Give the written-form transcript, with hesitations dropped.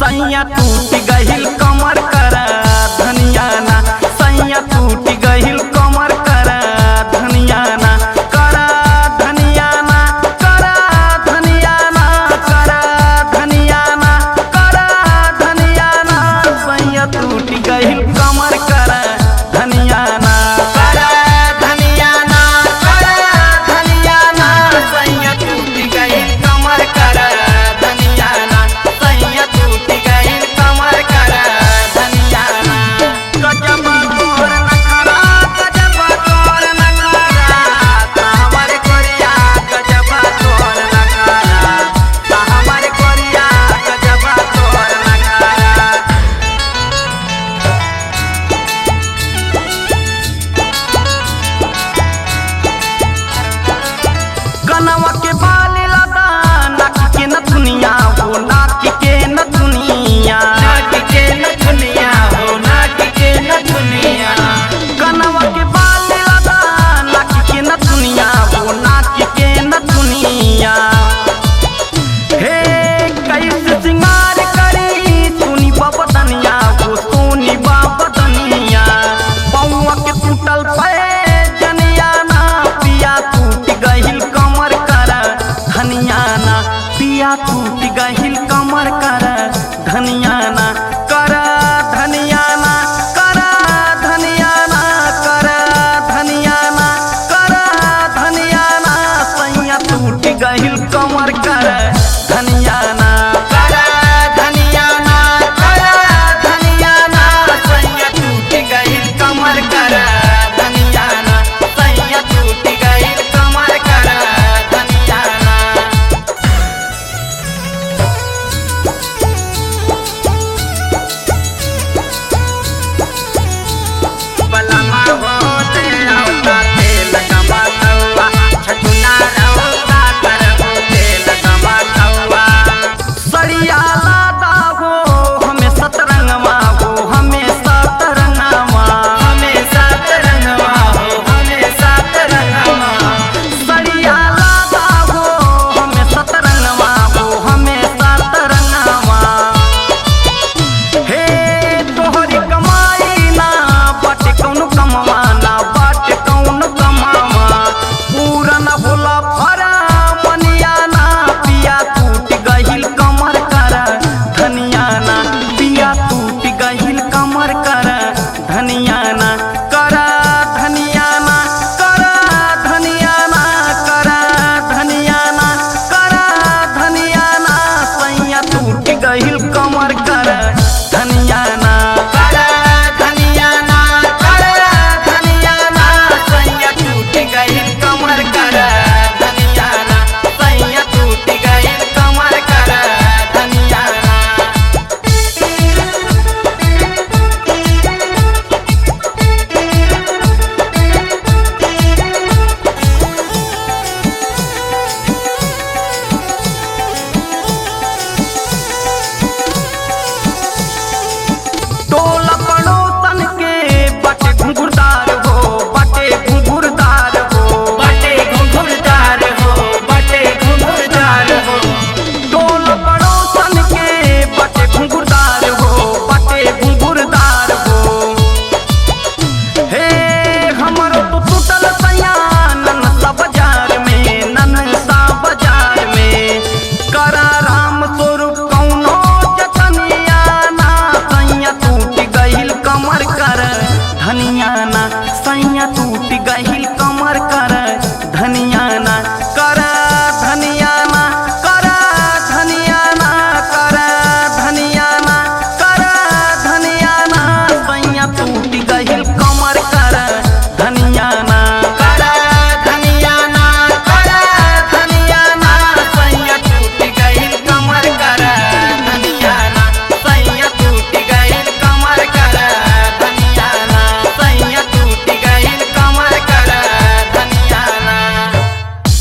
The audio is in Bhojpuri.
सैया टूट गहिल कमर कर धनिया ना, सैया टूट गहिल कमर कर धनिया ना, कर धनिया ना, कर धनिया ना, कर धनिया ना, कर धनिया ना, सैया टूट गहिल कमर कर धनिया ना, कर धनिया ना, कर धनिया ना, सैया टूट गहिल कमर कर धनिया ना, सैया टूट गहिल कमर कर धनिया ना। गजब तोर नखरा, गजब तोर नखरा, हमर कोरिया गजब तोर नखरा, हमर कोरिया गजब तोर नखरा। कनवा के बाल लदा, नाक के नथुनिया हो, नाक के नथुनिया, नाक के नथुनिया हो, नाक के नथुनिया। कनवा के बाल लदा, नाक के नथुनिया हो, नाक के नथुनिया। हे कैसे सिंगार करी सुनी बाबदनिया हो, सुनी बाबदनिया। पौआ के टूटल पैजनिया ना, पिया टूट गहिल कमर कर धनिया ना, पिया टूट गहिल कमर कर धनिया ना, कर धनिया ना, कर धनिया ना, कर धनिया ना, कर धनिया ना, सैया टूट गहिल कमर कर धनिया ना, कर धनिया ना, कर धनिया ना, सैया टूट गहिल कमर कर धनिया ना, सैया टूट गहिल कमर कर धनिया ना। बलमा होते होता तेल कमातवा, छठुना रहोता करबो तेल कमातवा। सरिया लादा हो हमें सतरंगवा हो, हमें सतरंगवा, हमें सतरंगवा हो, हमें सतरंगवा। सरिया लादा हो हमें सतरंगवा हो, हमें सतरंगवा। हे तोहरी कमाई ना बाटे कौनो कमावा ना, बाटे कौनो कमावा। पूरा न भोला भरा मनिया ना, पिया टूट गहिल कमर कर धनिया ना, पिया टूट गहिल कमर कर धनिया ना, कर धनिया ना, कर धनिया ना, कर धनिया ना, कर धनिया ना, सैया टूट गहिल कमर कर